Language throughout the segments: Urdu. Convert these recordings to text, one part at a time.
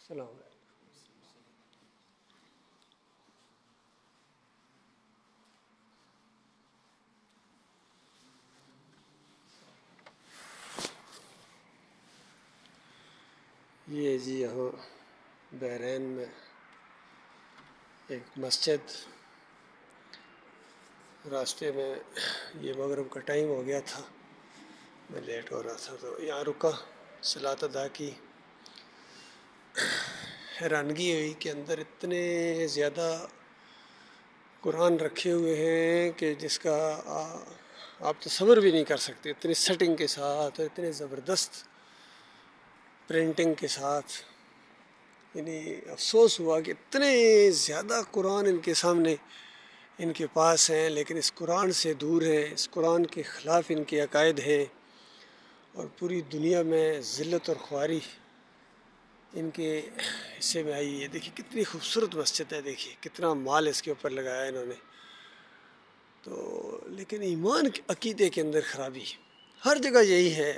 السلام علیکم۔ یہ جی یہاں بحرین میں ایک مسجد، راستے میں یہ مغرب کا ٹائم ہو گیا تھا، میں لیٹ ہو رہا تھا تو یہاں رکا، صلاۃ ادا کی۔ حیرانگی ہوئی کہ اندر اتنے زیادہ قرآن رکھے ہوئے ہیں کہ جس کا آپ تصور بھی نہیں کر سکتے، اتنی سیٹنگ کے ساتھ اور اتنے زبردست پرنٹنگ کے ساتھ۔ یعنی افسوس ہوا کہ اتنے زیادہ قرآن ان کے سامنے ان کے پاس ہیں، لیکن اس قرآن سے دور ہیں، اس قرآن کے خلاف ان کے عقائد ہیں، اور پوری دنیا میں ذلت اور خواری ان کے حصے میں آئی ہے۔ دیکھیے کتنی خوبصورت مسجد ہے، دیکھیے کتنا مال اس کے اوپر لگایا ہے انہوں نے، تو لیکن ایمان عقیدے کے اندر خرابی ہر جگہ یہی ہے،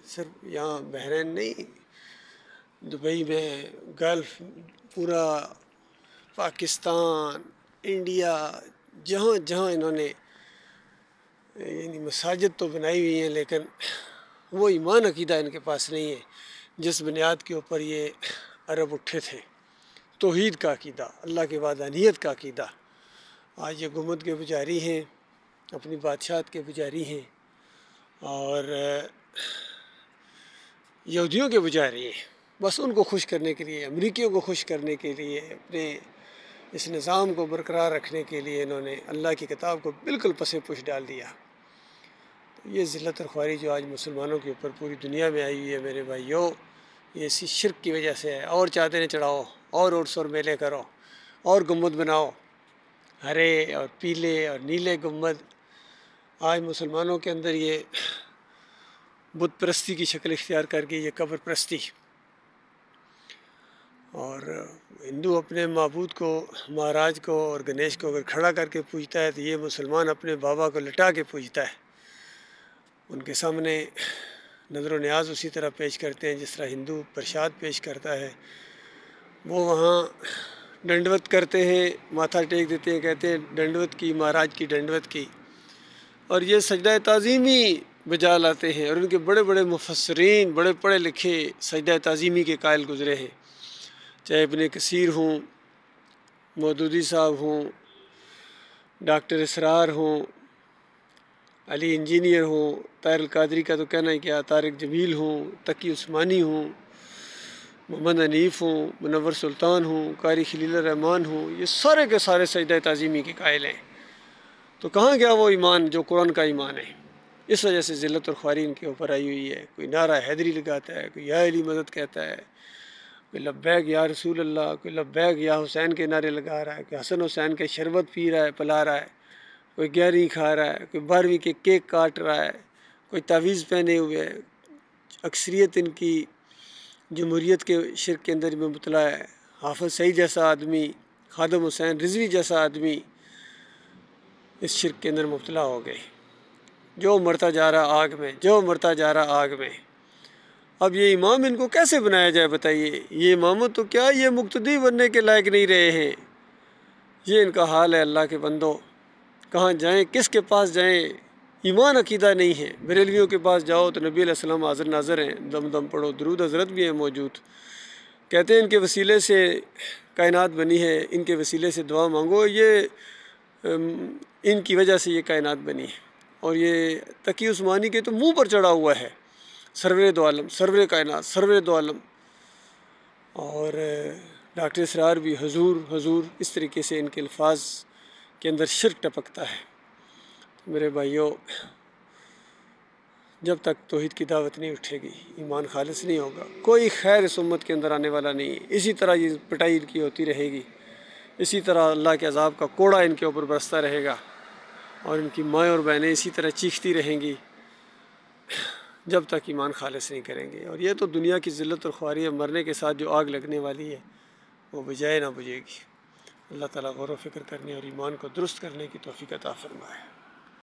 صرف یہاں بحرین نہیں، دبئی میں، گلف، پورا پاکستان، انڈیا، جہاں جہاں انہوں نے یعنی مساجد تو بنائی ہوئی ہیں، لیکن وہ ایمان عقیدہ ان کے پاس نہیں ہے جس بنیاد کے اوپر یہ عرب اٹھے تھے۔ توحید کا عقیدہ، اللہ کے وحدانیت کا عقیدہ۔ آج یہ گنبد کے پجاری ہیں، اپنی بادشاہت کے پجاری ہیں، اور یہودیوں کے پجاری ہیں، بس ان کو خوش کرنے کے لیے، امریکیوں کو خوش کرنے کے لیے، اپنے اس نظام کو برقرار رکھنے کے لیے انہوں نے اللہ کی کتاب کو بالکل پس پش ڈال دیا۔ یہ ذلت اور خواری جو آج مسلمانوں کے اوپر پوری دنیا میں آئی ہوئی ہے میرے بھائیوں، یہ اسی شرک کی وجہ سے ہے۔ اور چادریں چڑھاؤ، اور عرس اور میلے کرو، اور گنبد بناؤ، ہرے اور پیلے اور نیلے گنبد۔ آج مسلمانوں کے اندر یہ بت پرستی کی شکل اختیار کر کے یہ قبر پرستی، اور ہندو اپنے معبود کو، مہاراج کو اور گنیش کو اگر کھڑا کر کے پوجتا ہے تو یہ مسلمان اپنے بابا کو لٹا کے پوجتا ہے۔ ان کے سامنے نظر و نیاز اسی طرح پیش کرتے ہیں جس طرح ہندو پرشاد پیش کرتا ہے۔ وہ وہاں ڈنڈوت کرتے ہیں، ماتھا ٹیک دیتے ہیں، کہتے ہیں ڈنڈوت کی، مہاراج کی ڈنڈوت کی، اور یہ سجدہ تعظیمی بجا لاتے ہیں، اور ان کے بڑے بڑے مفسرین، بڑے پڑھے لکھے سجدہ تعظیمی کے قائل گزرے ہیں، چاہے ابن کثیر ہوں، مودودی صاحب ہوں، ڈاکٹر اسرار ہوں، علی انجینئر ہوں، طاہر القادری کا تو کہنا ہی کیا، طارق جمیل ہوں، تقی عثمانی ہوں، محمد حنیف ہوں، منور سلطان ہوں، قاری خلیل الرحمن ہوں، یہ سارے کے سارے سجدہ تعظیمی کے قائل ہیں۔ تو کہاں گیا وہ ایمان جو قرآن کا ایمان ہے؟ اس وجہ سے ذلت اور خواری ان کے اوپر آئی ہوئی ہے۔ کوئی نعرہ حیدری لگاتا ہے، کوئی یا علی مدد کہتا ہے، کوئی لبیک یا رسول اللہ، کوئی لبیک یا حسین کے نعرے لگا رہا ہے، کوئی حسن حسین کے شربت پی رہا ہے، پلا رہا ہے، کوئی 11ویں کھا رہا ہے، کوئی 12ویں کے کیک کاٹ رہا ہے، کوئی تعویذ پہنے ہوئے ہے۔ اکثریت ان کی جمہوریت کے شرک کے اندر میں مبتلا ہے۔ حافظ سعید جیسا آدمی، خادم حسین رضوی جیسا آدمی اس شرک کے اندر مبتلا ہو گئے، جو مرتا جا رہا آگ میں، جو مرتا جا رہا آگ میں۔ اب یہ امام ان کو کیسے بنایا جائے بتائیے؟ یہ امامت تو کیا، یہ مقتدی بننے کے لائق نہیں رہے ہیں۔ یہ ان کا حال ہے اللہ کے بندو، کہاں جائیں، کس کے پاس جائیں؟ ایمان عقیدہ نہیں ہے۔ بریلویوں کے پاس جاؤ تو نبی علیہ السلام حاضر ناظر ہیں، دم دم پڑھو، درود حضرت بھی ہیں موجود، کہتے ہیں ان کے وسیلے سے کائنات بنی ہے، ان کے وسیلے سے دعا مانگو، یہ ان کی وجہ سے یہ کائنات بنی ہے۔ اور یہ تقی عثمانی کے تو منہ پر چڑھا ہوا ہے، سرور دو عالم، سرور کائنات، سرور دو عالم۔ اور ڈاکٹر اسرار بھی حضور حضور، اس طریقے سے ان کے الفاظ کے اندر شرک ٹپکتا ہے۔ میرے بھائیوں، جب تک توحید کی دعوت نہیں اٹھے گی، ایمان خالص نہیں ہوگا، کوئی خیر اس امت کے اندر آنے والا نہیں ہے۔ اسی طرح یہ پٹائی ان کی ہوتی رہے گی، اسی طرح اللہ کے عذاب کا کوڑا ان کے اوپر برستا رہے گا، اور ان کی مائیں اور بہنیں اسی طرح چیختی رہیں گی جب تک ایمان خالص نہیں کریں گے۔ اور یہ تو دنیا کی ذلت اور خواری ہے، مرنے کے ساتھ جو آگ لگنے والی ہے وہ بجھائے نہ بجھے گی۔ اللہ تعالیٰ غور و فکر کرنے اور ایمان کو درست کرنے کی توفیق عطا فرمائے۔